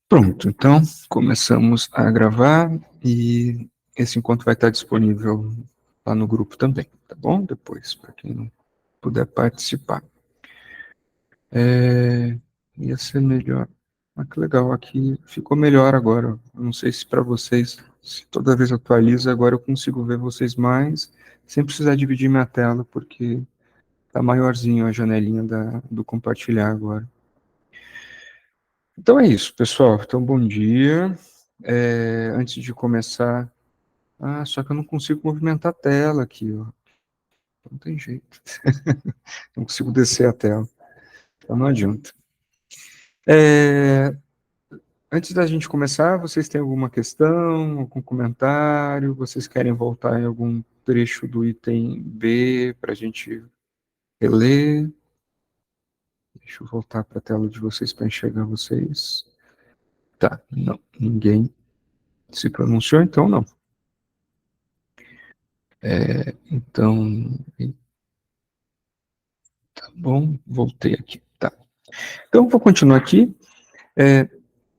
Pronto, então começamos a gravar e esse encontro vai estar disponível lá no grupo também, tá bom? Depois, para quem não puder participar. Ia ser melhor. Ah, que legal, aqui ficou melhor agora. Eu não sei se para vocês, se toda vez atualiza, agora eu consigo ver vocês mais, sem precisar dividir minha tela, porque tá maiorzinho a janelinha do compartilhar agora. Então é isso, pessoal. Então, bom dia. Antes de começar. Só que eu não consigo movimentar a tela aqui, ó. Não tem jeito. Não consigo descer a tela. Então não adianta. Antes da gente começar, vocês têm alguma questão, algum comentário? Vocês querem voltar em algum trecho do item B para a gente reler? Deixa eu voltar para a tela de vocês para enxergar vocês. Tá, não, ninguém se pronunciou, então não. Então, tá bom, voltei aqui. Tá. Então, vou continuar aqui.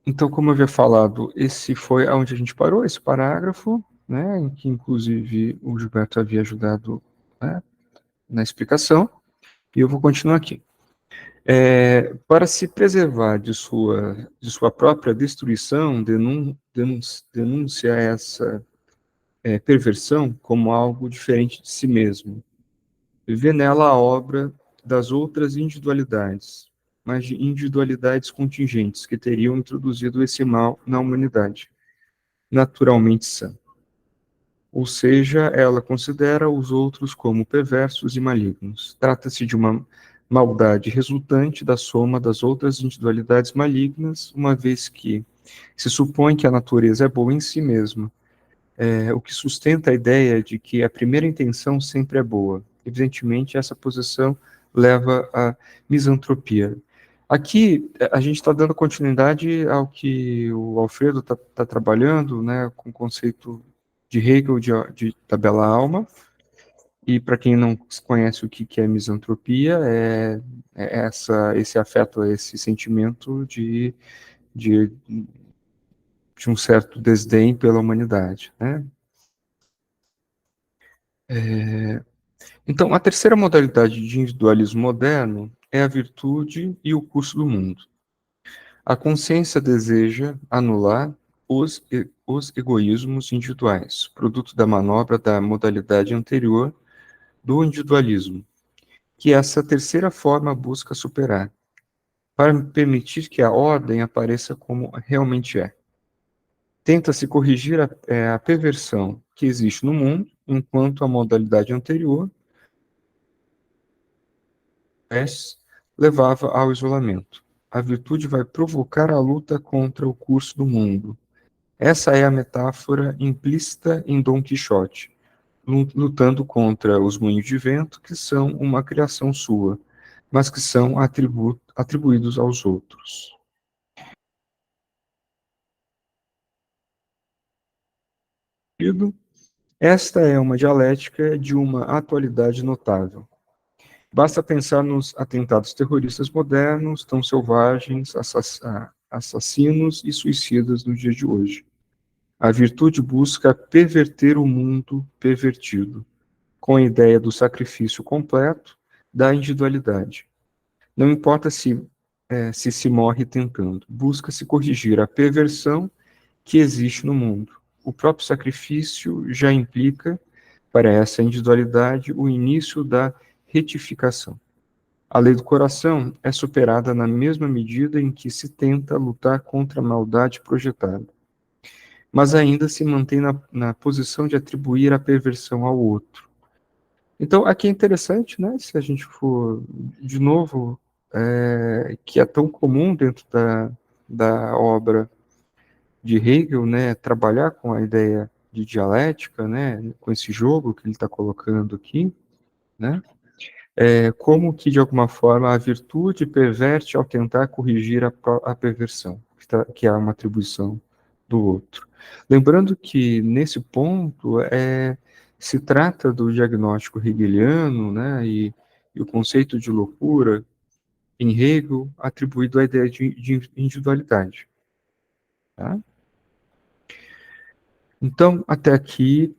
Então, como eu havia falado, esse foi onde a gente parou, esse parágrafo, né, em que, inclusive, o Gilberto havia ajudado, né, na explicação, e eu vou continuar aqui. Para se preservar de sua própria destruição, denuncia essa perversão como algo diferente de si mesmo. Vê nela a obra das outras individualidades, mas de individualidades contingentes que teriam introduzido esse mal na humanidade, naturalmente sã. Ou seja, ela considera os outros como perversos e malignos. Trata-se de uma maldade resultante da soma das outras individualidades malignas, uma vez que se supõe que a natureza é boa em si mesma, o que sustenta a ideia de que a primeira intenção sempre é boa. Evidentemente, essa posição leva à misantropia. Aqui, a gente está dando continuidade ao que o Alfredo está trabalhando, né, com o conceito de Hegel da bela alma, e para quem não conhece o que é misantropia, esse afeto, esse sentimento de, de um certo desdém pela humanidade, né? Então, a terceira modalidade de individualismo moderno é a virtude e o curso do mundo. A consciência deseja anular os egoísmos individuais, produto da manobra da modalidade anterior do individualismo, que essa terceira forma busca superar, para permitir que a ordem apareça como realmente é. Tenta-se corrigir a perversão que existe no mundo, enquanto a modalidade anterior levava ao isolamento. A virtude vai provocar a luta contra o curso do mundo. Essa é a metáfora implícita em Dom Quixote, lutando contra os moinhos de vento, que são uma criação sua, mas que são atribuídos aos outros. Esta é uma dialética de uma atualidade notável. Basta pensar nos atentados terroristas modernos, tão selvagens, assassinos e suicidas no dia de hoje. A virtude busca perverter o mundo pervertido, com a ideia do sacrifício completo da individualidade. Não importa se morre tentando, busca-se corrigir a perversão que existe no mundo. O próprio sacrifício já implica, para essa individualidade, o início da retificação. A lei do coração é superada na mesma medida em que se tenta lutar contra a maldade projetada, mas ainda se mantém na posição de atribuir a perversão ao outro. Então, aqui é interessante, né, se a gente for, de novo, que é tão comum dentro da obra de Hegel, né, trabalhar com a ideia de dialética, né, com esse jogo que ele está colocando aqui, né, como que, de alguma forma, a virtude perverte ao tentar corrigir a perversão, que é uma atribuição do outro. Lembrando que, nesse ponto, se trata do diagnóstico hegeliano, né, e o conceito de loucura em Hegel, atribuído à ideia de individualidade. Tá? Então, até aqui,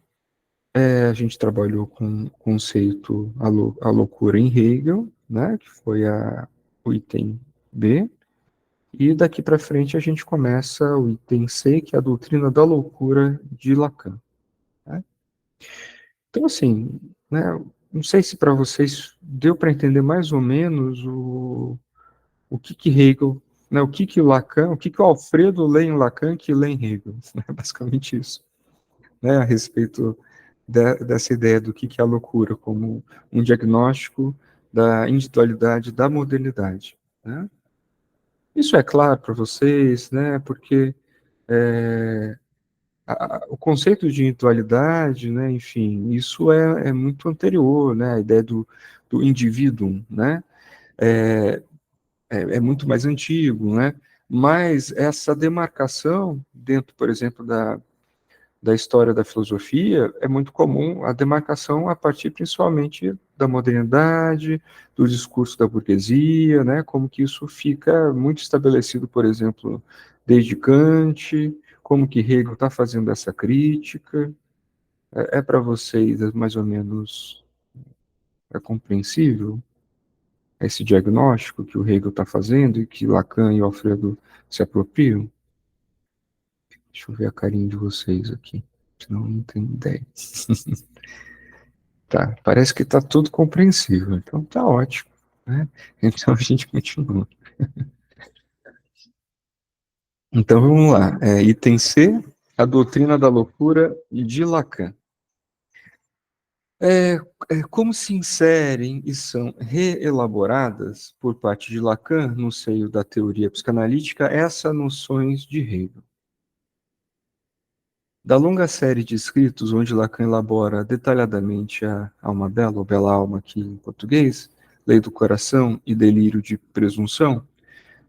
a gente trabalhou com o conceito a loucura em Hegel, né, que foi o item B, e daqui para frente a gente começa o item C, que é a doutrina da loucura de Lacan. Né? Então, assim, né, não sei se para vocês deu para entender mais ou menos o que Hegel, né, o que Lacan, o que o Alfredo lê em Lacan que lê em Hegel, né, basicamente isso, né, a respeito dessa ideia do que é a loucura como um diagnóstico da individualidade da modernidade. Né? Isso é claro para vocês, né, porque o conceito de individualidade, né, enfim, isso é muito anterior, né, a ideia do indivíduo, né, é, é muito mais antigo, né, mas essa demarcação dentro, por exemplo, da história da filosofia, é muito comum a demarcação a partir principalmente da modernidade, do discurso da burguesia, né, como que isso fica muito estabelecido, por exemplo, desde Kant, como que Hegel está fazendo essa crítica, para vocês mais ou menos compreensível esse diagnóstico que o Hegel está fazendo e que Lacan e Alfredo se apropriam? Deixa eu ver a carinha de vocês aqui, senão eu não tenho ideia. Tá, parece que está tudo compreensível, então tá ótimo, né? Então a gente continua. Então vamos lá, item C, a doutrina da loucura de Lacan. Como se inserem e são reelaboradas por parte de Lacan no seio da teoria psicanalítica essas noções de Hegel. Da longa série de escritos onde Lacan elabora detalhadamente a alma bela, ou bela alma aqui em português, lei do coração e delírio de presunção,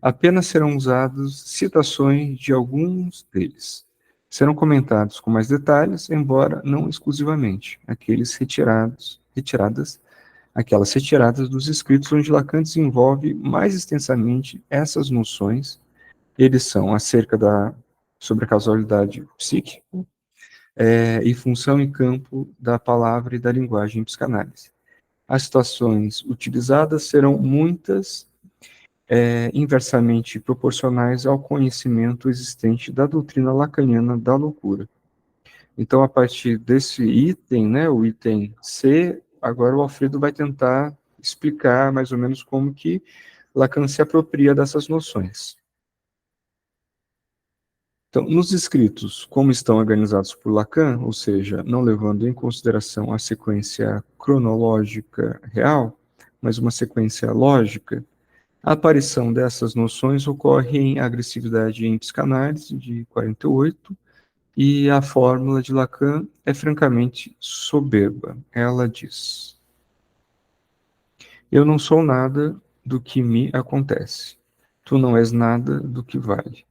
apenas serão usadas citações de alguns deles. Serão comentados com mais detalhes, embora não exclusivamente, aquelas retiradas dos escritos onde Lacan desenvolve mais extensamente essas noções. Eles são sobre a causalidade psíquica, e função e campo da palavra e da linguagem em psicanálise. As situações utilizadas serão muitas, inversamente proporcionais ao conhecimento existente da doutrina lacaniana da loucura. Então, a partir desse item, né, o item C, agora o Alfredo vai tentar explicar mais ou menos como que Lacan se apropria dessas noções. Então, nos escritos, como estão organizados por Lacan, ou seja, não levando em consideração a sequência cronológica real, mas uma sequência lógica, a aparição dessas noções ocorre em Agressividade em Psicanálise, de 48, e a fórmula de Lacan é francamente soberba. Ela diz: eu não sou nada do que me acontece. Tu não és nada do que vale.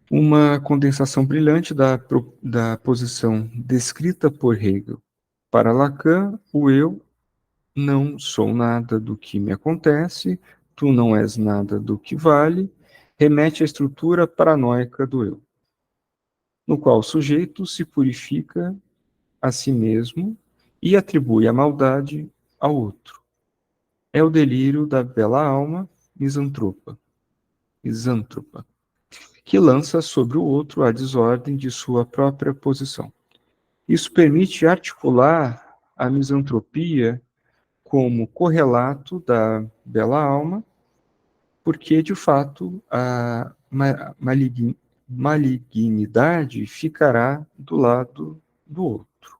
Uma condensação brilhante da posição descrita por Hegel. Para Lacan, o eu não sou nada do que me acontece, tu não és nada do que vale, remete à estrutura paranoica do eu, no qual o sujeito se purifica a si mesmo e atribui a maldade ao outro. É o delírio da bela alma misântropa, que lança sobre o outro a desordem de sua própria posição. Isso permite articular a misantropia como correlato da bela alma, porque, de fato, a malignidade ficará do lado do outro.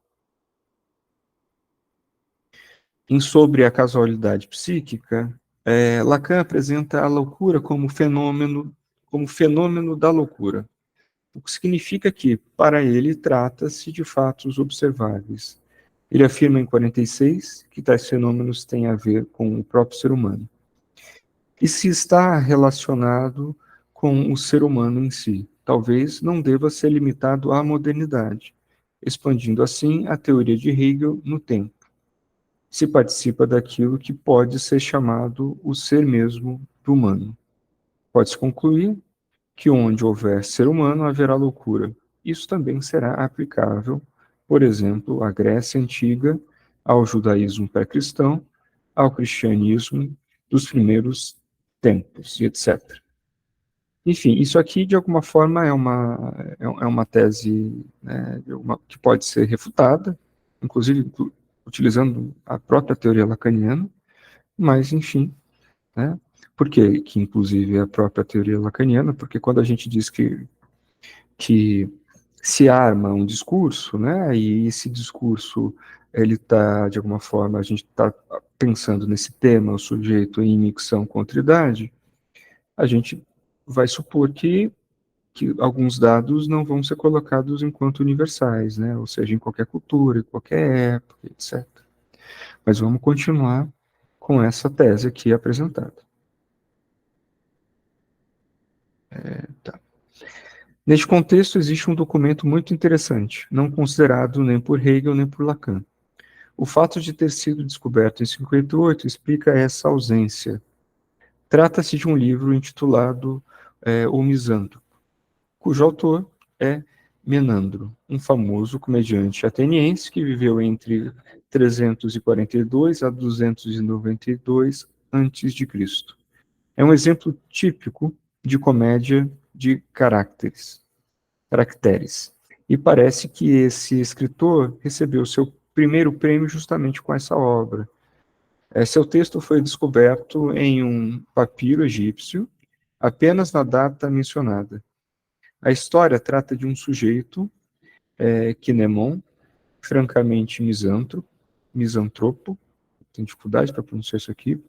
Sobre a casualidade psíquica, Lacan apresenta a loucura como fenômeno da loucura, o que significa que, para ele, trata-se de fatos observáveis. Ele afirma em 46 que tais fenômenos têm a ver com o próprio ser humano. E se está relacionado com o ser humano em si, talvez não deva ser limitado à modernidade, expandindo assim a teoria de Hegel no tempo. se participa daquilo que pode ser chamado o ser mesmo do humano. Pode-se concluir que onde houver ser humano haverá loucura. Isso também será aplicável, por exemplo, à Grécia Antiga, ao judaísmo pré-cristão, ao cristianismo dos primeiros tempos, e etc. Enfim, isso aqui, de alguma forma, é uma tese, né, que pode ser refutada, inclusive utilizando a própria teoria lacaniana, mas, enfim, né, por que inclusive, a própria teoria lacaniana? Porque quando a gente diz que se arma um discurso, né, e esse discurso, ele está, de alguma forma, a gente está pensando nesse tema, o sujeito em micção contra idade, a gente vai supor que alguns dados não vão ser colocados enquanto universais, né, ou seja, em qualquer cultura, em qualquer época, etc. Mas vamos continuar com essa tese aqui apresentada. Tá. Neste contexto, existe um documento muito interessante, não considerado nem por Hegel nem por Lacan. O fato de ter sido descoberto em 58 explica essa ausência. Trata-se de um livro intitulado O Misandro, cujo autor é Menandro, um famoso comediante ateniense que viveu entre 342 a 292 a.C. É um exemplo típico de comédia de caracteres. E parece que esse escritor recebeu seu primeiro prêmio justamente com essa obra. Seu texto foi descoberto em um papiro egípcio, apenas na data mencionada. A história trata de um sujeito, Kinemon, francamente misantropo, tenho dificuldade para pronunciar isso aqui,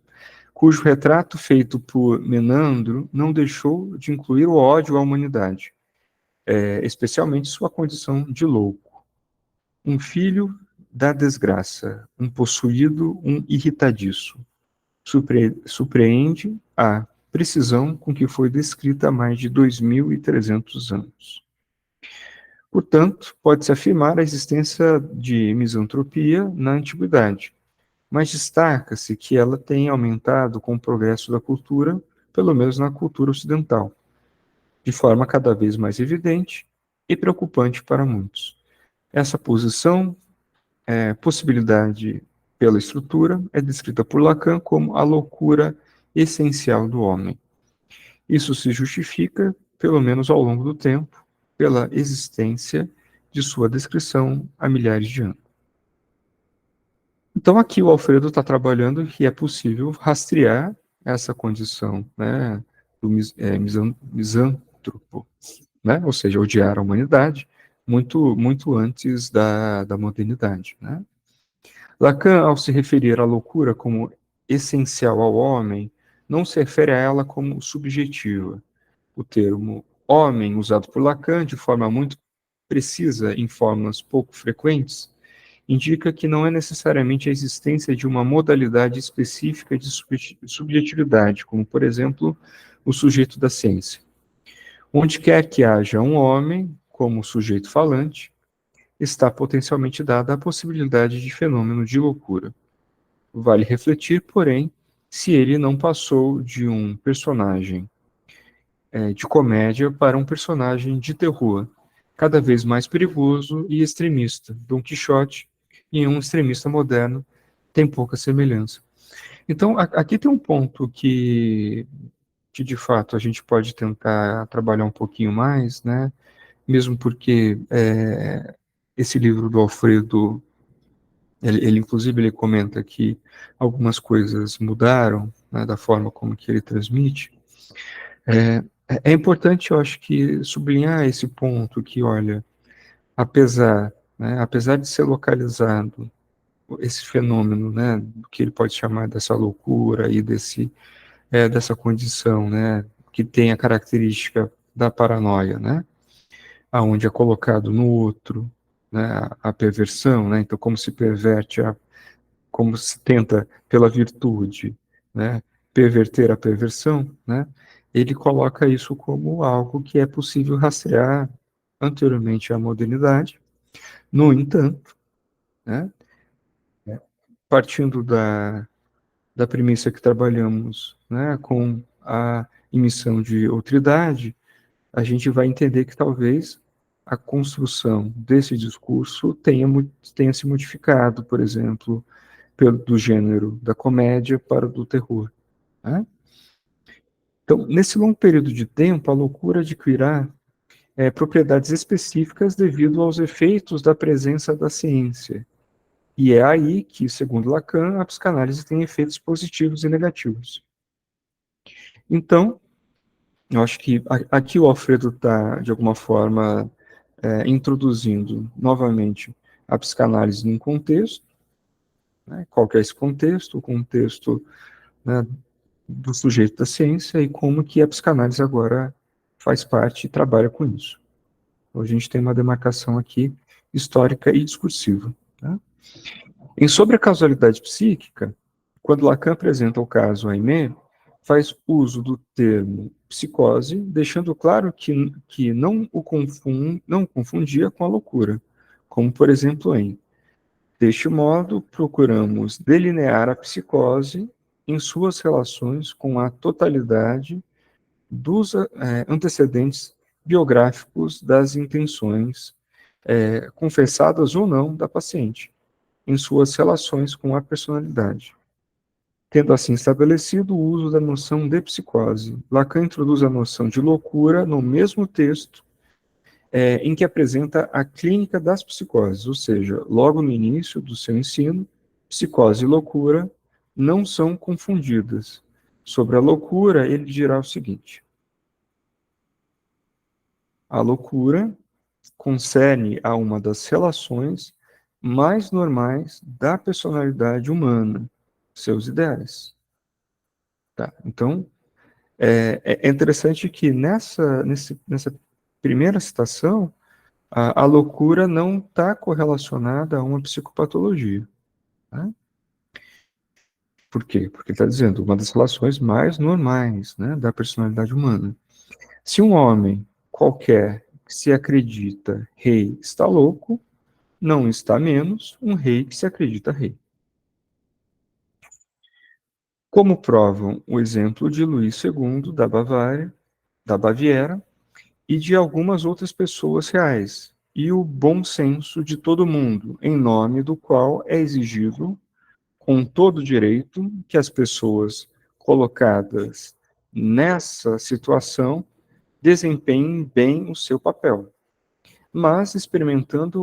cujo retrato feito por Menandro não deixou de incluir o ódio à humanidade, especialmente sua condição de louco. Um filho da desgraça, um possuído, um irritadiço. Surpreende a precisão com que foi descrita há mais de 2.300 anos. Portanto, pode-se afirmar a existência de misantropia na antiguidade, mas destaca-se que ela tem aumentado com o progresso da cultura, pelo menos na cultura ocidental, de forma cada vez mais evidente e preocupante para muitos. Essa posição, possibilidade pela estrutura, é descrita por Lacan como a loucura essencial do homem. Isso se justifica, pelo menos ao longo do tempo, pela existência de sua descrição há milhares de anos. Então, aqui o Alfredo está trabalhando que é possível rastrear essa condição, né, do misântropo, né, ou seja, odiar a humanidade, muito, muito antes da modernidade. Né? Lacan, ao se referir à loucura como essencial ao homem, não se refere a ela como subjetiva. O termo homem, usado por Lacan de forma muito precisa em formas pouco frequentes, indica que não é necessariamente a existência de uma modalidade específica de subjetividade, como, por exemplo, o sujeito da ciência. Onde quer que haja um homem, como sujeito falante, está potencialmente dada a possibilidade de fenômeno de loucura. Vale refletir, porém, se ele não passou de um personagem de comédia para um personagem de terror, cada vez mais perigoso e extremista. Dom Quixote e um extremista moderno tem pouca semelhança. Então, aqui tem um ponto que de fato a gente pode tentar trabalhar um pouquinho mais, né? Mesmo porque esse livro do Alfredo, ele inclusive ele comenta que algumas coisas mudaram, né, da forma como que ele transmite. É importante, eu acho que, sublinhar esse ponto que, olha, apesar de ser localizado esse fenômeno, né, que ele pode chamar dessa loucura e dessa condição, né, que tem a característica da paranoia, né, aonde é colocado no outro, né, a perversão, né, então como se perverte como se tenta, pela virtude, né, perverter a perversão, né, ele coloca isso como algo que é possível rastrear anteriormente à modernidade. No entanto, né, partindo da premissa que trabalhamos, né, com a emissão de outridade, a gente vai entender que talvez a construção desse discurso tenha se modificado, por exemplo, do gênero da comédia para o do terror. Né? Então, nesse longo período de tempo, a loucura adquirirá propriedades específicas devido aos efeitos da presença da ciência. E é aí que, segundo Lacan, a psicanálise tem efeitos positivos e negativos. Então, eu acho que aqui o Alfredo está, de alguma forma, introduzindo novamente a psicanálise num contexto. Né? Qual que é esse contexto? O contexto, né, do sujeito da ciência e como que a psicanálise agora faz parte e trabalha com isso. Então, a gente tem uma demarcação aqui histórica e discursiva. Né? Em sobre a causalidade psíquica, quando Lacan apresenta o caso Aimé, faz uso do termo psicose, deixando claro que não confundia com a loucura, como, por exemplo, em deste modo, procuramos delinear a psicose em suas relações com a totalidade dos antecedentes biográficos das intenções, confessadas ou não, da paciente, em suas relações com a personalidade. Tendo assim estabelecido o uso da noção de psicose, Lacan introduz a noção de loucura no mesmo texto em que apresenta a clínica das psicoses, ou seja, logo no início do seu ensino, psicose e loucura não são confundidas. Sobre a loucura, ele dirá o seguinte: a loucura concerne a uma das relações mais normais da personalidade humana, seus ideais. Tá? Então, é interessante que nessa primeira citação, a loucura não está correlacionada a uma psicopatologia. Né? Por quê? Porque está dizendo uma das relações mais normais, né, da personalidade humana. Se um homem qualquer que se acredita rei está louco, não está menos um rei que se acredita rei. Como provam o exemplo de Luís II da Baviera, e de algumas outras pessoas reais, e o bom senso de todo mundo, em nome do qual é exigido, com todo direito, que as pessoas colocadas nessa situação desempenhem bem o seu papel, mas experimentando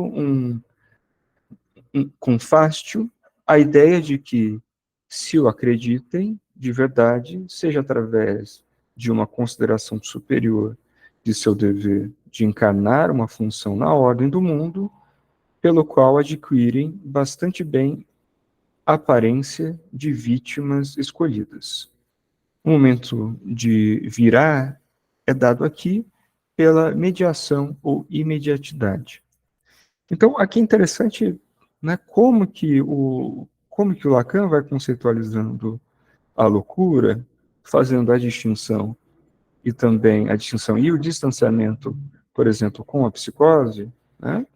com fástio a ideia de que, se o acreditem de verdade, seja através de uma consideração superior de seu dever de encarnar uma função na ordem do mundo, pelo qual adquirem bastante bem a aparência de vítimas escolhidas. O momento de virar é dado aqui pela mediação ou imediatidade. Então, aqui é interessante, né, como que o Lacan vai conceitualizando a loucura, fazendo a distinção e também a distinção e o distanciamento, por exemplo, com a psicose, né?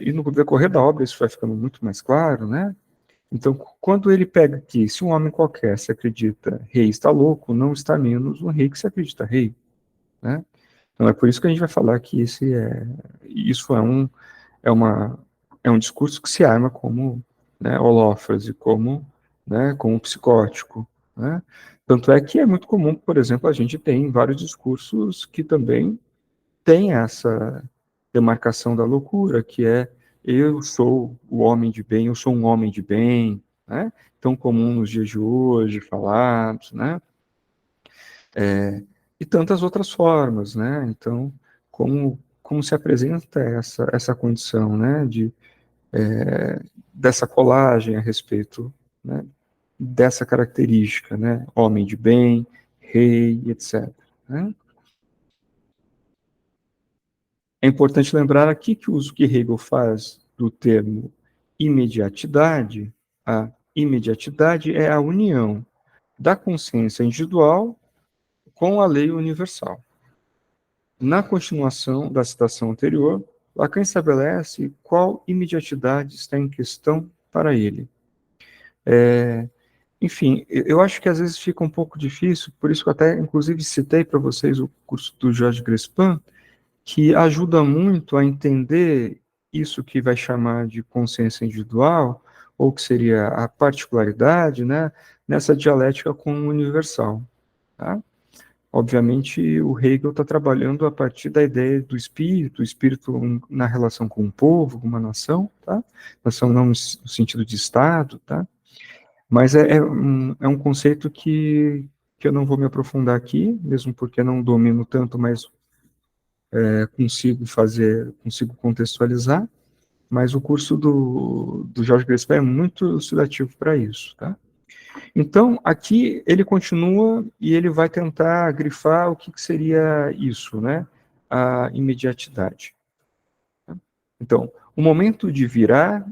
E no decorrer da obra isso vai ficando muito mais claro, né? Então, quando ele pega aqui, se um homem qualquer se acredita rei está louco, não está menos um rei que se acredita rei, né? Então é por isso que a gente vai falar que isso é, uma, é um discurso que se arma como, né, holófrase, como psicótico, né? Tanto é que é muito comum, por exemplo, a gente tem vários discursos que também têm essa demarcação da loucura, que é eu sou o homem de bem, eu sou um homem de bem, né? Tão comum nos dias de hoje, falados, né? E tantas outras formas, né? Então, como se apresenta essa condição, né, dessa colagem a respeito, né, dessa característica, né, homem de bem, rei, etc. Né? É importante lembrar aqui que o uso que Hegel faz do termo imediatidade, a imediatidade é a união da consciência individual com a lei universal. Na continuação da citação anterior, Lacan estabelece qual imediatidade está em questão para ele. Enfim, eu acho que às vezes fica um pouco difícil, por isso que eu até, inclusive, citei para vocês o curso do Jorge Grespan, que ajuda muito a entender isso que vai chamar de consciência individual, ou que seria a particularidade, né, nessa dialética com o universal. Tá? Obviamente, o Hegel está trabalhando a partir da ideia do espírito, o espírito na relação com o povo, com uma nação, tá? Nação não no sentido de Estado, tá? Mas é um conceito que eu não vou me aprofundar aqui, mesmo porque não domino tanto, mas consigo contextualizar, mas o curso do Jorge Grespan é muito elucidativo para isso, tá? Então, aqui ele continua e ele vai tentar grifar o que seria isso, né? A imediatidade. Então, o momento de virar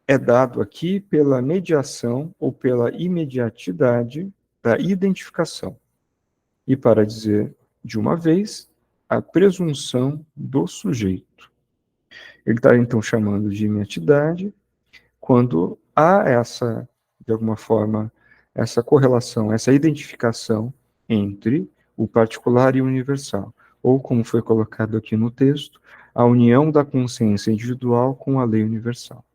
é dado aqui pela mediação ou pela imediatidade da identificação. E para dizer de uma vez, a presunção do sujeito. Ele está então chamando de imediatidade quando há essa, de alguma forma, essa correlação, essa identificação entre o particular e o universal, ou como foi colocado aqui no texto, a união da consciência individual com a lei universal.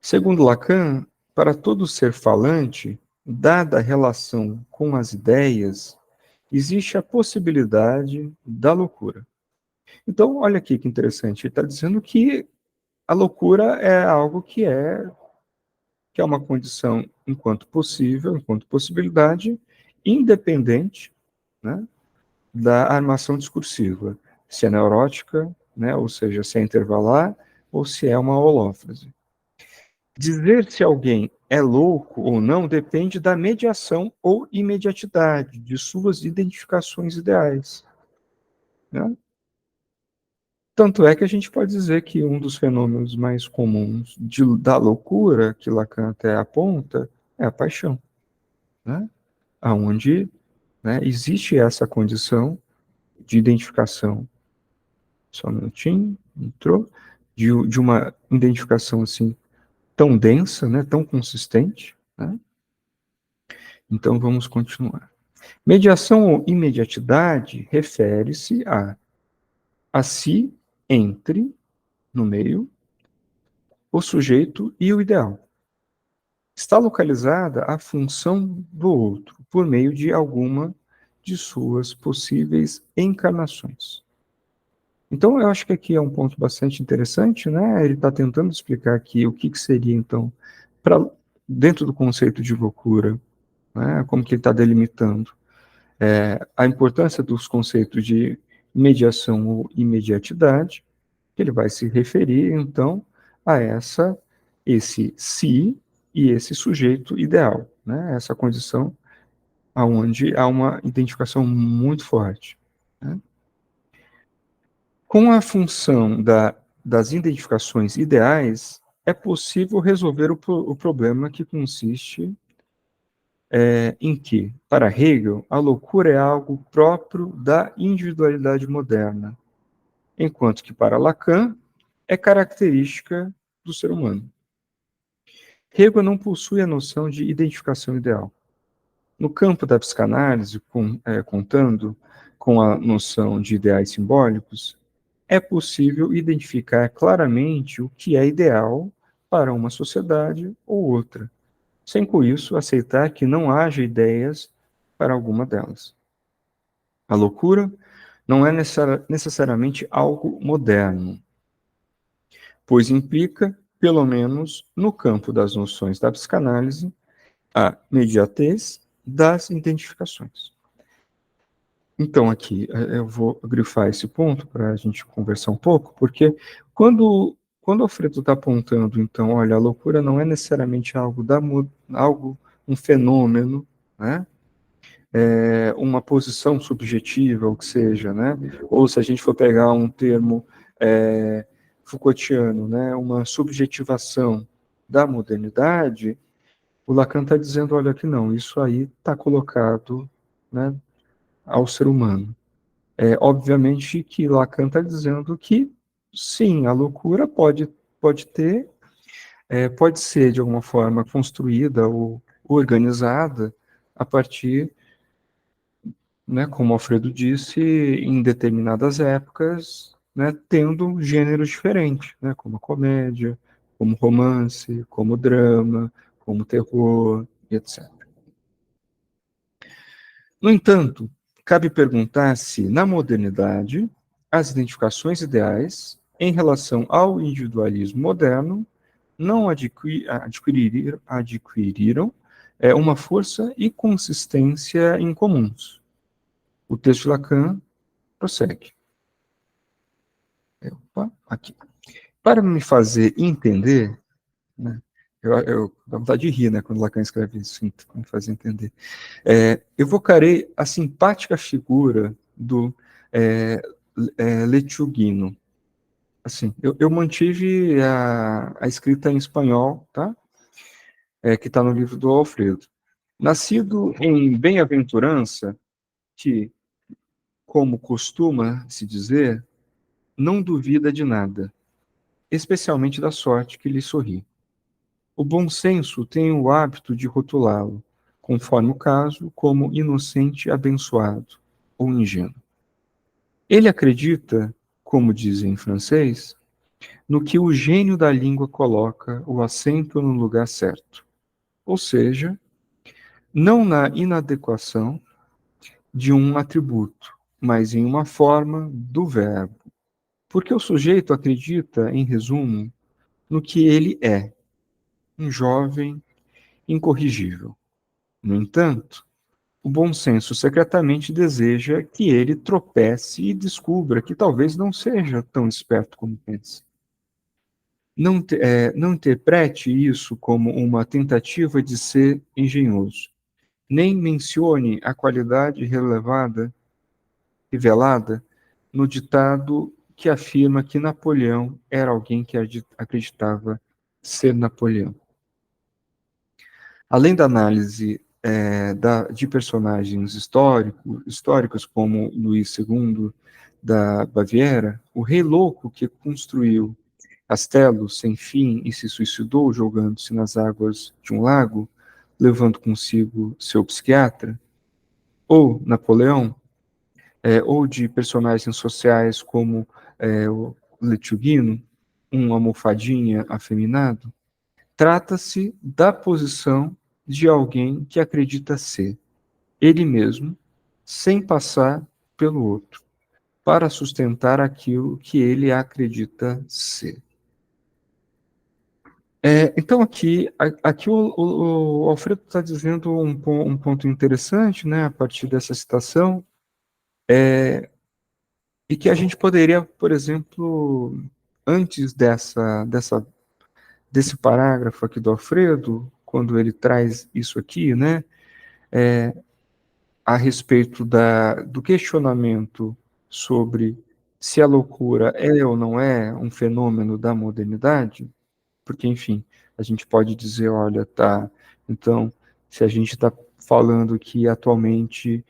Segundo Lacan, para todo ser falante, dada a relação com as ideias, existe a possibilidade da loucura. Então, olha aqui que interessante, ele está dizendo que a loucura é algo que é uma condição enquanto possível, enquanto possibilidade, independente, né, da armação discursiva, se é neurótica, né, ou seja, se é intervalar, ou se é uma holófrase. Dizer se alguém é louco ou não depende da mediação ou imediatidade de suas identificações ideais. Né? Tanto é que a gente pode dizer que um dos fenômenos mais comuns da loucura, que Lacan até aponta, é a paixão. Né? Onde, né, existe essa condição de identificação. Só um minutinho, entrou. De uma identificação assim tão densa, né, tão consistente. Né? Então vamos continuar. Mediação ou imediatidade refere-se a si entre, no meio, o sujeito e o ideal. Está localizada a função do outro, por meio de alguma de suas possíveis encarnações. Então, eu acho que aqui é um ponto bastante interessante, né? Ele está tentando explicar aqui o que seria, então, dentro do conceito de loucura, né? Como que ele está delimitando a importância dos conceitos de mediação ou imediatidade, que ele vai se referir, então, a esse si e esse sujeito ideal, né? Essa condição onde há uma identificação muito forte. Né? Com a função das identificações ideais, é possível resolver o problema que consiste em que, para Hegel, a loucura é algo próprio da individualidade moderna, enquanto que para Lacan é característica do ser humano. Hegel não possui a noção de identificação ideal. No campo da psicanálise, contando com a noção de ideais simbólicos, é possível identificar claramente o que é ideal para uma sociedade ou outra, sem com isso aceitar que não haja ideias para alguma delas. A loucura não é necessariamente algo moderno, pois implica, pelo menos no campo das noções da psicanálise, a mediatez das identificações. Então, aqui, eu vou grifar esse ponto para a gente conversar um pouco, porque quando o Alfredo está apontando, então, olha, a loucura não é necessariamente um fenômeno, né? Uma posição subjetiva, ou que seja, né? Ou se a gente for pegar um termo Foucaultiano, né? Uma subjetivação da modernidade, o Lacan está dizendo, olha que não, isso aí está colocado, né, ao ser humano. Obviamente que Lacan está dizendo que, sim, a loucura pode pode ter, pode ser, de alguma forma, construída ou organizada a partir, né, como Alfredo disse, em determinadas épocas, né, tendo gêneros diferentes, né, como a comédia, como romance, como drama, como terror, e etc. No entanto, cabe perguntar se, na modernidade, as identificações ideais em relação ao individualismo moderno não adquiriram uma força e consistência incomuns. O texto de Lacan prossegue. Opa, aqui. Para me fazer entender, né, eu dá vontade de rir, né, quando Lacan escreve isso, me fazer entender. Evocarei a simpática figura do Lechuguino. Assim, eu mantive a escrita em espanhol, tá? Que está no livro do Alfredo. Nascido em bem-aventurança, que, como costuma se dizer, não duvida de nada, especialmente da sorte que lhe sorri. O bom senso tem o hábito de rotulá-lo, conforme o caso, como inocente abençoado ou ingênuo. Ele acredita, como dizem em francês, no que o gênio da língua coloca o acento no lugar certo, ou seja, não na inadequação de um atributo, mas em uma forma do verbo. Porque o sujeito acredita, em resumo, no que ele é, um jovem incorrigível. No entanto, o bom senso secretamente deseja que ele tropece e descubra que talvez não seja tão esperto como pensa. Não interprete isso como uma tentativa de ser engenhoso. Nem mencione a qualidade revelada no ditado que afirma que Napoleão era alguém que acreditava ser Napoleão. Além da análise de personagens históricos como Luís II da Baviera, o rei louco que construiu castelos sem fim e se suicidou jogando-se nas águas de um lago, levando consigo seu psiquiatra, ou Napoleão, ou de personagens sociais como o Lechuguino, um almofadinha afeminado, trata-se da posição de alguém que acredita ser ele mesmo, sem passar pelo outro, para sustentar aquilo que ele acredita ser. Então, aqui o Alfredo está dizendo um ponto interessante, né, a partir dessa citação, e que a gente poderia, por exemplo, antes desse parágrafo aqui do Alfredo, quando ele traz isso aqui, né, a respeito do questionamento sobre se a loucura é ou não é um fenômeno da modernidade, porque, enfim, a gente pode dizer, olha, tá, então, se a gente está falando que atualmente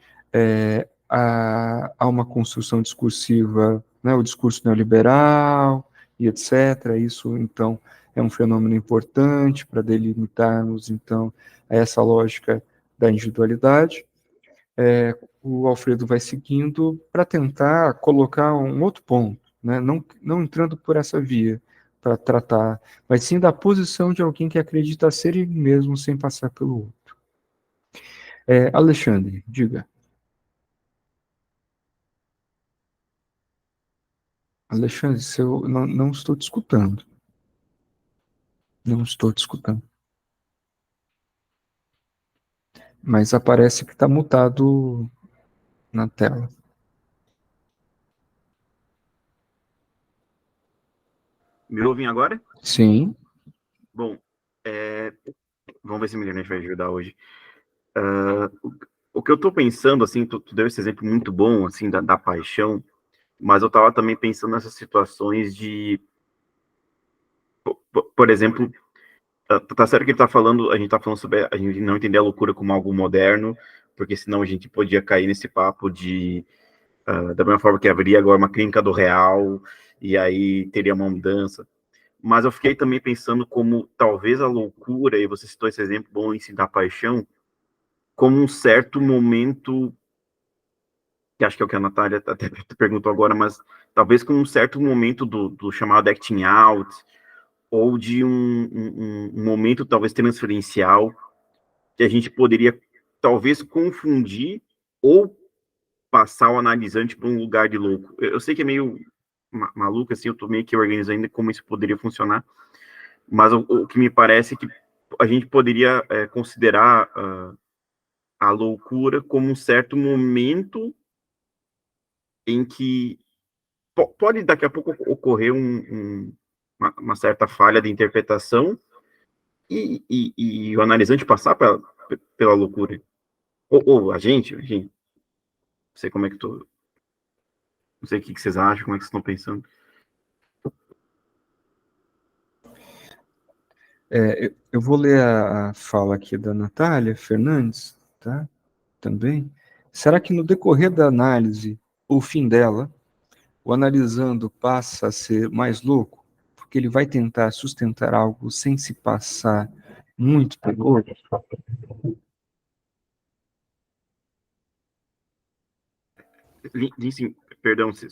há uma construção discursiva, né, o discurso neoliberal e etc., isso, então, é um fenômeno importante para delimitarmos, então, essa lógica da individualidade. O Alfredo vai seguindo para tentar colocar um outro ponto, né? Não entrando por essa via para tratar, mas sim da posição de alguém que acredita ser ele mesmo sem passar pelo outro. Alexandre, diga. Alexandre, se eu não estou te escutando. Não estou te escutando. Mas aparece que está mutado na tela. Me ouvem agora? Sim. Bom, vamos ver se a internet vai ajudar hoje. O que eu estou pensando, assim, tu deu esse exemplo muito bom, assim, da paixão, mas eu estava também pensando nessas situações de, por exemplo, tá certo que ele tá falando, a gente tá falando sobre a gente não entender a loucura como algo moderno, porque senão a gente podia cair nesse papo de, da mesma forma que haveria agora uma clínica do real, e aí teria uma mudança. mas eu fiquei também pensando como talvez a loucura, e você citou esse exemplo bom em si da paixão, como um certo momento, que acho que é o que a Natália até perguntou agora, mas talvez com um certo momento do chamado acting out, ou de um momento talvez transferencial, que a gente poderia talvez confundir ou passar o analisante para um lugar de louco. Eu sei que é meio maluco, assim, eu tô meio que organizando ainda como isso poderia funcionar, mas o que me parece é que a gente poderia considerar a loucura como um certo momento em que pode daqui a pouco ocorrer uma certa falha de interpretação e o analisante passar pela loucura. Ou a gente, não sei como é que tô, não sei o que vocês acham, como é que vocês estão pensando. Eu vou ler a fala aqui da Natália Fernandes, tá? Também. Será que no decorrer da análise, o fim dela, o analisando passa a ser mais louco? Porque ele vai tentar sustentar algo sem se passar muito pelo outro? Sim, perdão, se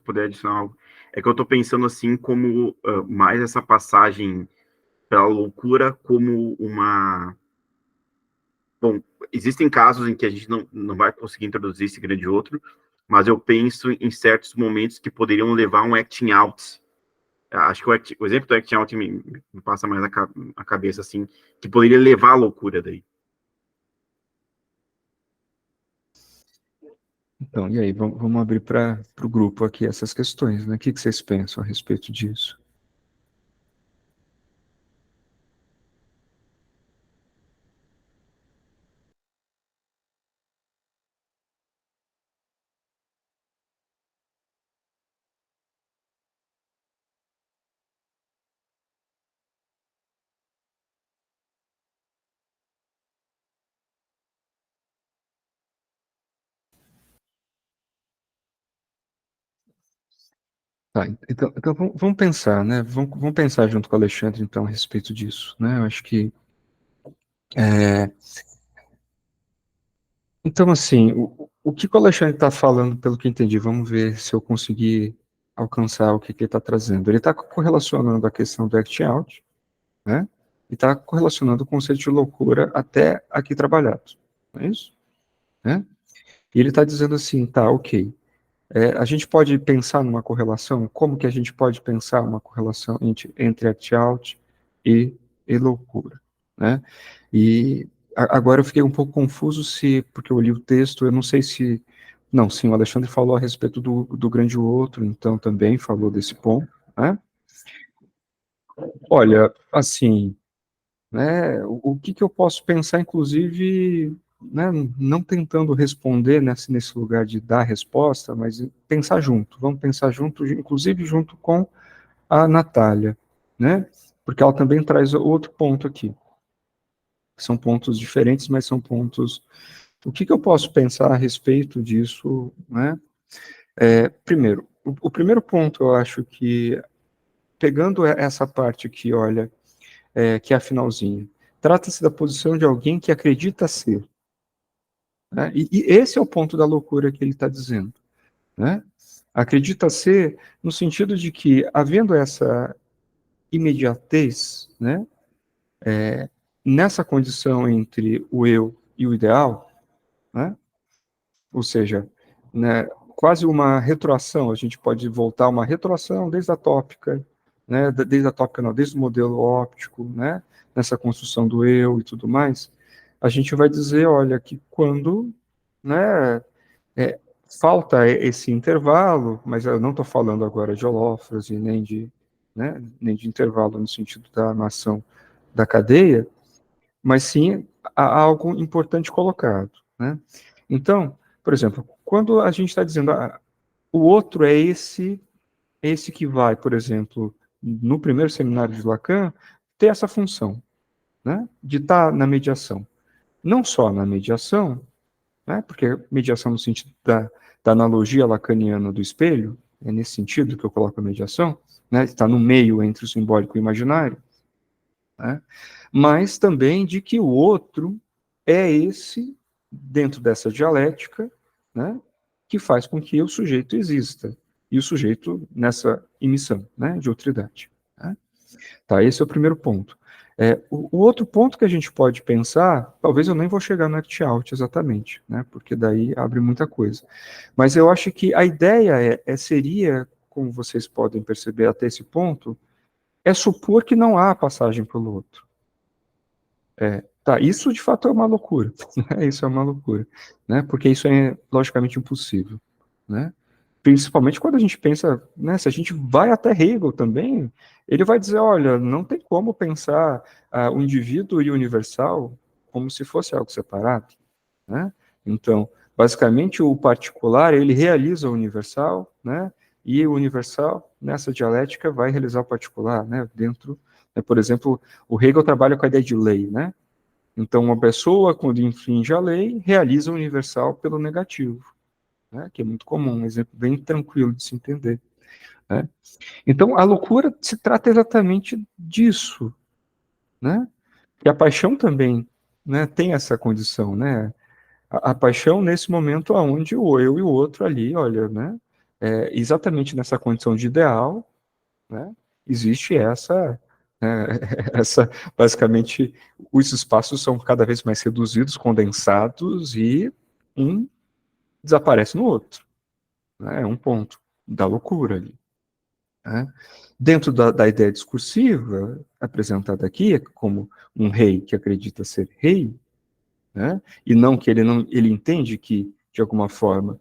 puder adicionar algo. É que eu estou pensando assim como mais essa passagem pela loucura como uma... Bom, existem casos em que a gente não vai conseguir introduzir esse grande outro, mas eu penso em certos momentos que poderiam levar a um acting out. Acho que o exemplo do acting out me passa mais a cabeça, assim, que poderia levar à loucura daí. Então, e aí, vamos abrir para o grupo aqui essas questões, né? O que vocês pensam a respeito disso? Tá, então vamos pensar, né? Vamos pensar junto com o Alexandre, então, a respeito disso, né? Eu acho que... é, Então, assim, o que o Alexandre está falando, pelo que entendi, vamos ver se eu conseguir alcançar o que ele está trazendo. Ele está correlacionando a questão do act out, né? E está correlacionando o conceito de loucura até aqui trabalhado, não é isso? Né? E ele está dizendo assim, tá, ok. A gente pode pensar numa correlação? Como que a gente pode pensar uma correlação entre act-out e loucura, né? E agora eu fiquei um pouco confuso porque eu li o texto, eu não sei se... Não, sim, o Alexandre falou a respeito do grande outro, então também falou desse ponto, né? Olha, assim, né, o que eu posso pensar, inclusive, né, não tentando responder nesse lugar de dar resposta, mas pensar junto, vamos pensar junto, inclusive junto com a Natália, né, porque ela também traz outro ponto aqui. São pontos diferentes, mas são pontos... O que eu posso pensar a respeito disso, né? Primeiro, o primeiro ponto, eu acho que, pegando essa parte aqui, olha, que é a finalzinha, trata-se da posição de alguém que acredita ser, né? E esse é o ponto da loucura que ele está dizendo, né? Acredita ser no sentido de que, havendo essa imediatez, né, nessa condição entre o eu e o ideal, né, ou seja, né, quase uma retroação, a gente pode voltar a uma retroação desde a tópica, né, desde a tópica não, desde o modelo óptico, né, nessa construção do eu e tudo mais, a gente vai dizer, olha, que quando, né, é, falta esse intervalo, mas eu não estou falando agora de holófrose, nem de intervalo no sentido da nação da cadeia, mas sim há algo importante colocado, né? Então, por exemplo, quando a gente está dizendo o outro é esse que vai, por exemplo, no primeiro seminário de Lacan, ter essa função, né, de estar na mediação. Não só na mediação, né, porque mediação no sentido da analogia lacaniana do espelho, é nesse sentido que eu coloco a mediação, né, está no meio entre o simbólico e o imaginário, né, mas também de que o outro é esse, dentro dessa dialética, né, que faz com que o sujeito exista, e o sujeito nessa emissão, né, de outridade. Né? Tá, esse é o primeiro ponto. O outro ponto que a gente pode pensar, talvez eu nem vou chegar no act-out exatamente, né, porque daí abre muita coisa. Mas eu acho que a ideia seria, como vocês podem perceber até esse ponto, é supor que não há passagem pelo outro. Tá, isso de fato é uma loucura, né? Isso é uma loucura, né? Porque isso é logicamente impossível, né? Principalmente quando a gente pensa, né? Se a gente vai até Hegel também, ele vai dizer, olha, não tem como pensar o indivíduo e o universal como se fosse algo separado, né? Então, basicamente o particular ele realiza o universal, né? E o universal nessa dialética vai realizar o particular, né? Dentro, né? Por exemplo, o Hegel trabalha com a ideia de lei, né? Então, uma pessoa, quando infringe a lei, realiza o universal pelo negativo, né? Que é muito comum, um exemplo bem tranquilo de se entender. Né? Então, a loucura se trata exatamente disso, né? E a paixão também, né, tem essa condição, né? A paixão nesse momento onde o eu e o outro ali, olha, né? Exatamente nessa condição de ideal, né? Existe né, essa, basicamente, os espaços são cada vez mais reduzidos, condensados e um desaparece no outro, né? É um ponto da loucura ali. Né? Dentro da ideia discursiva apresentada aqui como um rei que acredita ser rei, né? E ele entende que de alguma forma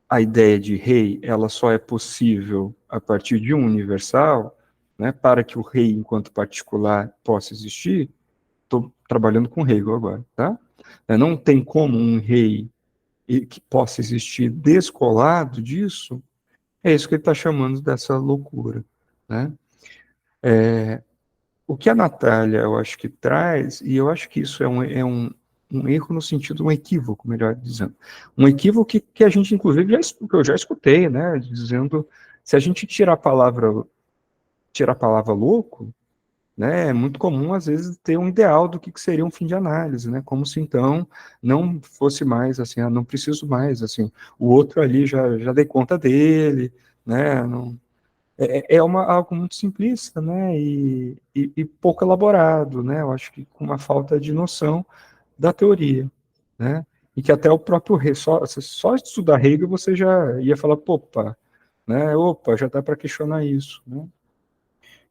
a ideia de rei ela só é possível a partir de um universal, né? Para que o rei enquanto particular possa existir. Estou trabalhando com Hegel agora, tá? Não tem como um rei que possa existir descolado disso. É isso que ele está chamando dessa loucura, né? O que a Natália, eu acho que traz, e eu acho que isso um erro no sentido, um equívoco, melhor dizendo. Um equívoco que a gente, inclusive, que eu já escutei, né? Dizendo, se a gente tirar a palavra louco, né, é muito comum, às vezes, ter um ideal do que seria um fim de análise, né? Como se, então, não fosse mais, assim, não preciso mais, assim, o outro ali já dei conta dele, né? Não, algo muito simplista, né, e pouco elaborado, né, eu acho que com uma falta de noção da teoria, né, e que até o próprio Hegel, só estudar Hegel você já ia falar, opa, né, já dá para questionar isso, né.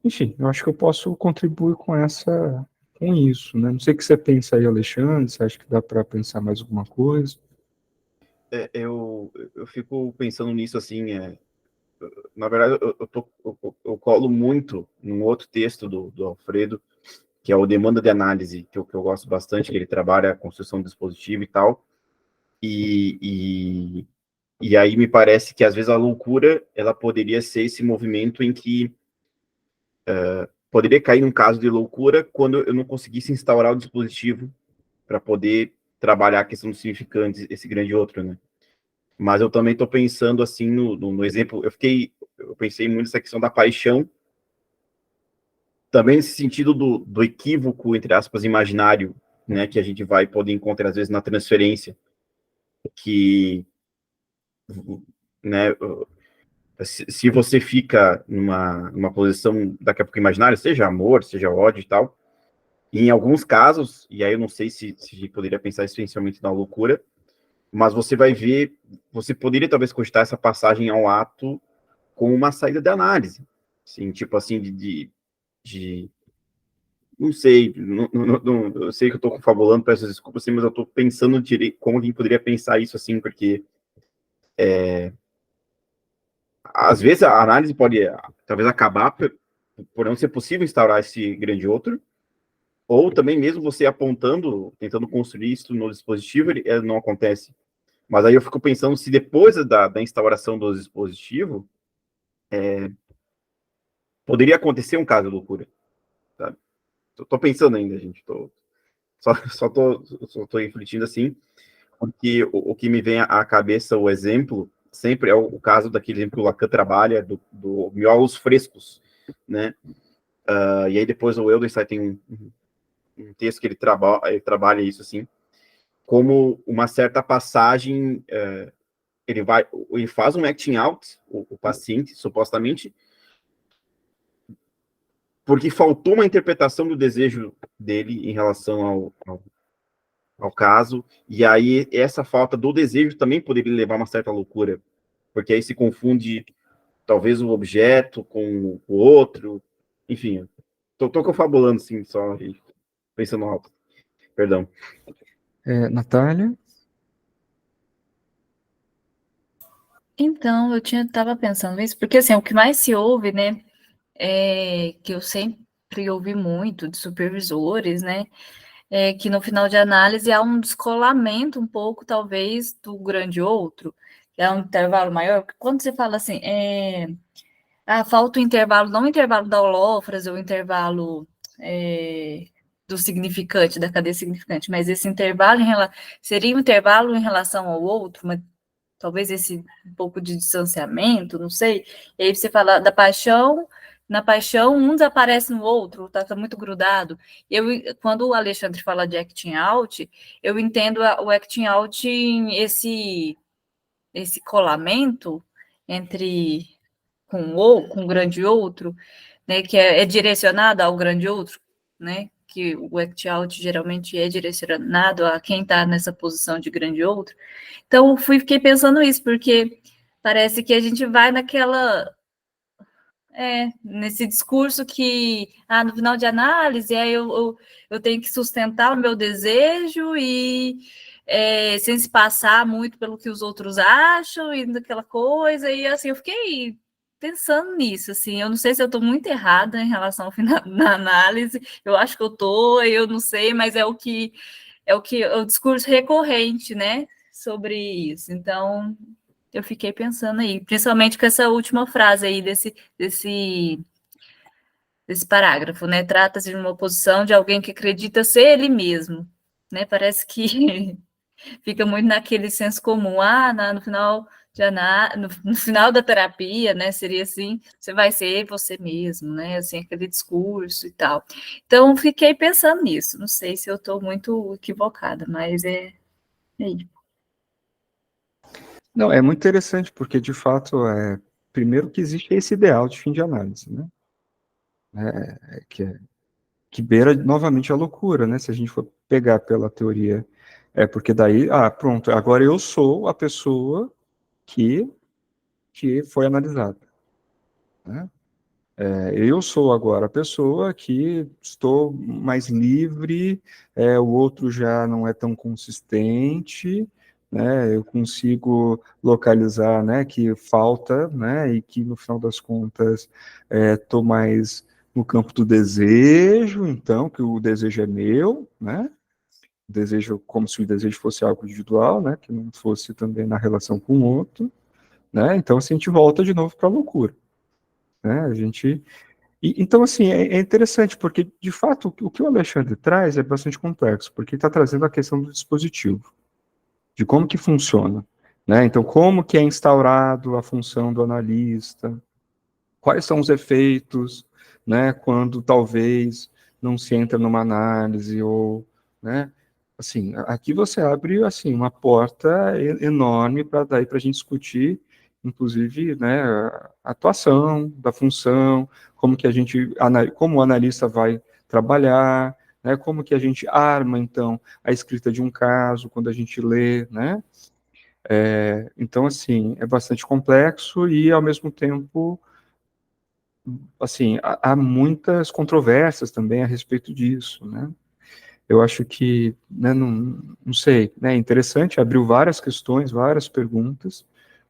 Enfim, eu acho que eu posso contribuir com isso, né, não sei o que você pensa aí, Alexandre, você acha que dá para pensar mais alguma coisa? Eu fico pensando nisso assim, na verdade, eu colo muito num outro texto do Alfredo, que é o Demanda de Análise, que eu gosto bastante, que ele trabalha a construção do dispositivo e tal, e, e aí me parece que às vezes a loucura, ela poderia ser esse movimento em que poderia cair num caso de loucura quando eu não conseguisse instaurar o dispositivo para poder trabalhar a questão dos significantes, esse grande outro, né? Mas eu também estou pensando assim no exemplo, eu pensei muito nessa questão da paixão, também nesse sentido do equívoco, entre aspas, imaginário, né, que a gente vai poder encontrar às vezes na transferência, que, né, se você fica numa posição daqui a pouco imaginária, seja amor, seja ódio e tal, e em alguns casos, e aí eu não sei se a gente poderia pensar essencialmente na loucura, mas você vai ver, você poderia talvez cogitar essa passagem ao ato com uma saída de análise, assim, tipo assim, de não sei, eu sei que eu estou confabulando, peço desculpas, assim, mas eu estou pensando direito como a gente poderia pensar isso assim, porque às vezes a análise pode talvez acabar por não ser possível instaurar esse grande outro, ou também mesmo você apontando, tentando construir isso no dispositivo, ele não acontece. Mas aí eu fico pensando se depois da instauração do dispositivo, poderia acontecer um caso de loucura, sabe? Tô pensando ainda, gente, só tô refletindo assim, porque o que me vem à cabeça, o exemplo, sempre é o caso daquele exemplo que o Lacan trabalha, do miolos frescos, né? E aí depois o Wildenstein tem um texto que ele trabalha isso assim, como uma certa passagem, ele faz um acting out, o paciente, supostamente, porque faltou uma interpretação do desejo dele em relação ao caso, e aí essa falta do desejo também poderia levar a uma certa loucura, porque aí se confunde talvez o objeto com o outro, enfim, tô confabulando assim, só pensando alto, perdão. Natália? Então, tava pensando isso, porque assim, o que mais se ouve, né, que eu sempre ouvi muito de supervisores, né, é que no final de análise há um descolamento um pouco, talvez, do grande outro, que é um intervalo maior, porque quando você fala assim, falta o intervalo, não o intervalo da holófrase, o intervalo do significante, da cadeia significante, mas esse intervalo seria um intervalo em relação ao outro, mas talvez esse um pouco de distanciamento, não sei. E aí você fala da paixão, na paixão um desaparece no outro, tá muito grudado. Quando o Alexandre fala de acting out, eu entendo o acting out esse colamento entre com o grande outro, né, que é direcionado ao grande outro, né, que o act out geralmente é direcionado a quem está nessa posição de grande outro. Então, fiquei pensando isso, porque parece que a gente vai nesse discurso que, no final de análise, eu tenho que sustentar o meu desejo e sem se passar muito pelo que os outros acham e daquela coisa, e assim, eu fiquei pensando nisso, assim, eu não sei se eu estou muito errada em relação ao final da análise, eu acho que eu não sei, mas é o discurso recorrente, né, sobre isso. Então, eu fiquei pensando aí, principalmente com essa última frase aí desse parágrafo, né? Trata-se de uma oposição de alguém que acredita ser ele mesmo, né? Parece que fica muito naquele senso comum, no final no final da terapia, né? Seria assim, você vai ser você mesmo, né? Assim, aquele discurso e tal. Então, fiquei pensando nisso. Não sei se eu estou muito equivocada, mas é aí. Não, é muito interessante, porque, de fato, primeiro que existe esse ideal de fim de análise, né? Que beira novamente a loucura, né? Se a gente for pegar pela teoria, porque daí, pronto, agora eu sou a pessoa que foi analisada, né? Eu sou agora a pessoa que estou mais livre, o outro já não é tão consistente, né? Eu consigo localizar, né, que falta, né, e que no final das contas estou mais no campo do desejo, então, que o desejo é meu, né? Desejo como se o desejo fosse algo individual, né, que não fosse também na relação com o outro, né? Então, assim, a gente volta de novo para a loucura, né? Então, assim, é interessante, porque, de fato, o que o Alexandre traz é bastante complexo, porque ele está trazendo a questão do dispositivo, de como que funciona, né? Então, como que é instaurado a função do analista, quais são os efeitos, né, quando talvez não se entra numa análise, ou, né, assim, aqui você abre, assim, uma porta enorme para daí para a gente discutir, inclusive, né, a atuação da função, como que como o analista vai trabalhar, né, como que a gente arma, então, a escrita de um caso, quando a gente lê, né, então, assim, é bastante complexo e, ao mesmo tempo, assim, há muitas controvérsias também a respeito disso, né? Eu acho que, né, não sei, né, é interessante, abriu várias questões, várias perguntas,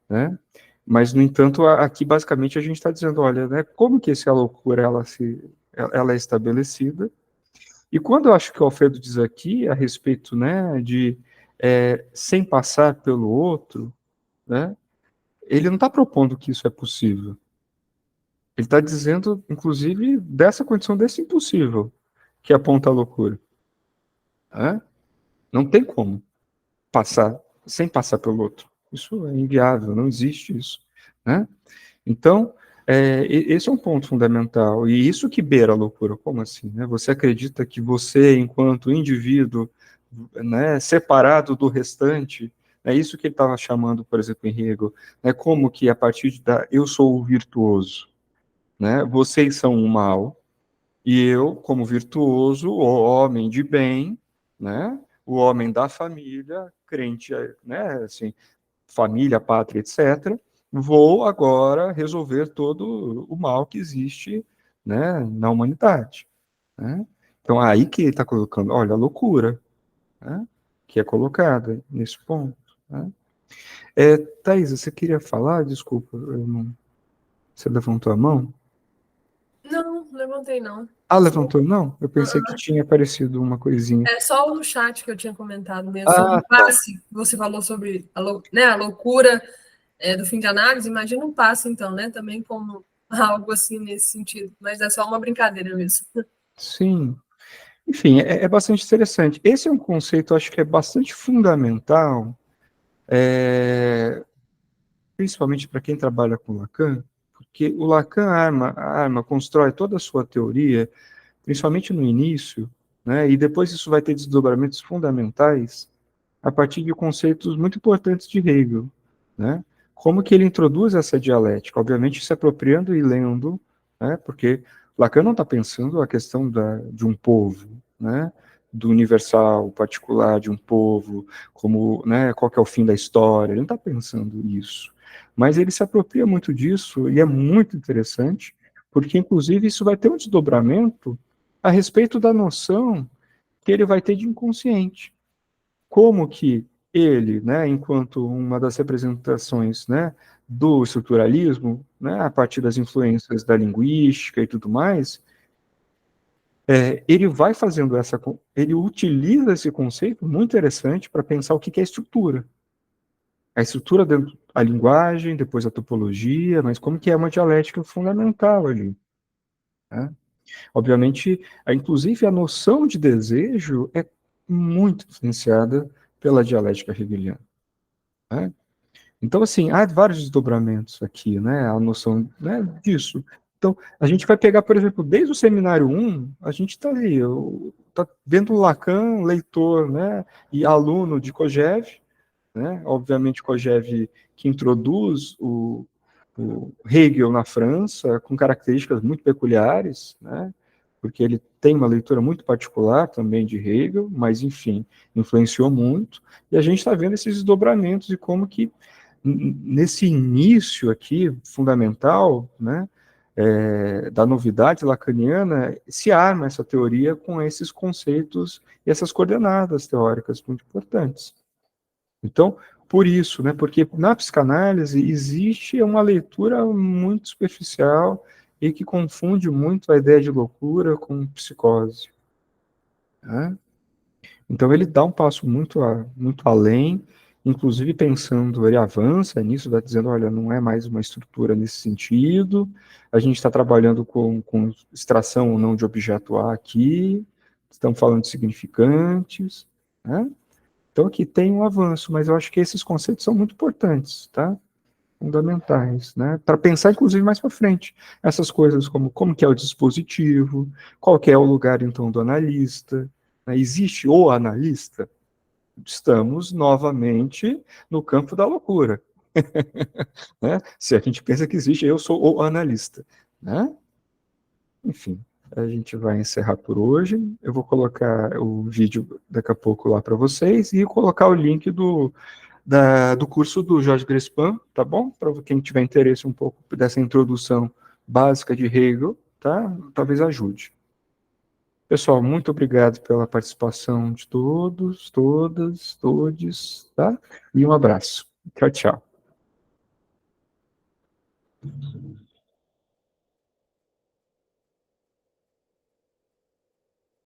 né? Mas, no entanto, aqui basicamente a gente está dizendo, olha, né, como que essa loucura ela é estabelecida? E quando eu acho que o Alfredo diz aqui a respeito, né, de sem passar pelo outro, né, ele não está propondo que isso é possível. Ele está dizendo, inclusive, dessa condição desse impossível que aponta a loucura. Né? Não tem como passar sem passar pelo outro. Isso é inviável, não existe isso, né? Então, esse é um ponto fundamental, e isso que beira a loucura. Como assim, né? Você acredita que você, enquanto indivíduo, né, separado do restante, é isso que ele estava chamando, por exemplo, em Hegel, né, como que a partir da eu sou o virtuoso, né, vocês são o mal, e eu, como virtuoso, o homem de bem, né, o homem da família, crente, né, assim, família, pátria, etc., vou agora resolver todo o mal que existe, né, na humanidade. Né? Então, aí que ele está colocando, olha, a loucura, né, que é colocada nesse ponto. Né? Thaisa, você queria falar? Desculpa, você levantou a mão? Não, levantei não. Ah, levantou não? Eu pensei que tinha aparecido uma coisinha. É só no chat que eu tinha comentado mesmo, sobre Ah, o passe. Você falou sobre a loucura do fim de análise. Imagina um passe, então, né? Também como algo assim nesse sentido. Mas é só uma brincadeira mesmo. sim. Enfim, é bastante interessante. Esse é um conceito, acho que é bastante fundamental, principalmente para quem trabalha com Lacan, porque o Lacan constrói toda a sua teoria, principalmente no início, né, e depois isso vai ter desdobramentos fundamentais a partir de conceitos muito importantes de Hegel, né? Como que ele introduz essa dialética, obviamente se apropriando e lendo, né? Porque Lacan não está pensando a questão de um povo, né? Do universal, particular de um povo, como, né? Qual que é o fim da história? Ele não está pensando isso, mas ele se apropria muito disso e é muito interessante, porque inclusive isso vai ter um desdobramento a respeito da noção que ele vai ter de inconsciente. Como que ele, né, enquanto uma das representações, né, do estruturalismo, né, a partir das influências da linguística e tudo mais, ele vai fazendo ele utiliza esse conceito muito interessante para pensar o que é estrutura. A estrutura dentro da linguagem, depois a topologia, mas como que é uma dialética fundamental ali. Né? Obviamente, inclusive a noção de desejo é muito influenciada pela dialética hegeliana. Né? Então, assim, há vários desdobramentos aqui, né, a noção, né, disso. Então, a gente vai pegar, por exemplo, desde o seminário 1, a gente está ali, tá vendo o Lacan, leitor, né, e aluno de Kojève, né, obviamente Kojève que introduz o Hegel na França, com características muito peculiares, né, porque ele tem uma leitura muito particular também de Hegel, mas, enfim, influenciou muito, e a gente está vendo esses desdobramentos e como que nesse início aqui, fundamental, né, da novidade lacaniana, se arma essa teoria com esses conceitos e essas coordenadas teóricas muito importantes. Então, por isso, né, porque na psicanálise existe uma leitura muito superficial e que confunde muito a ideia de loucura com psicose. Né? Então ele dá um passo muito além, inclusive pensando, ele avança nisso, vai dizendo, olha, não é mais uma estrutura nesse sentido, a gente está trabalhando com extração ou não de objeto A aqui, estamos falando de significantes, né? Então aqui tem um avanço, mas eu acho que esses conceitos são muito importantes, tá? Fundamentais, né? Para pensar, inclusive, mais para frente, essas coisas como que é o dispositivo, qual que é o lugar, então, do analista, né? Existe o analista? Estamos, novamente, no campo da loucura, né? Se a gente pensa que existe, eu sou o analista, né? Enfim, a gente vai encerrar por hoje, eu vou colocar o vídeo daqui a pouco lá para vocês e colocar o link do curso do Jorge Grespan, tá bom? Para quem tiver interesse um pouco dessa introdução básica de Hegel, tá? Talvez ajude. Pessoal, muito obrigado pela participação de todos, todas, todes, tá? E um abraço. Tchau, tchau.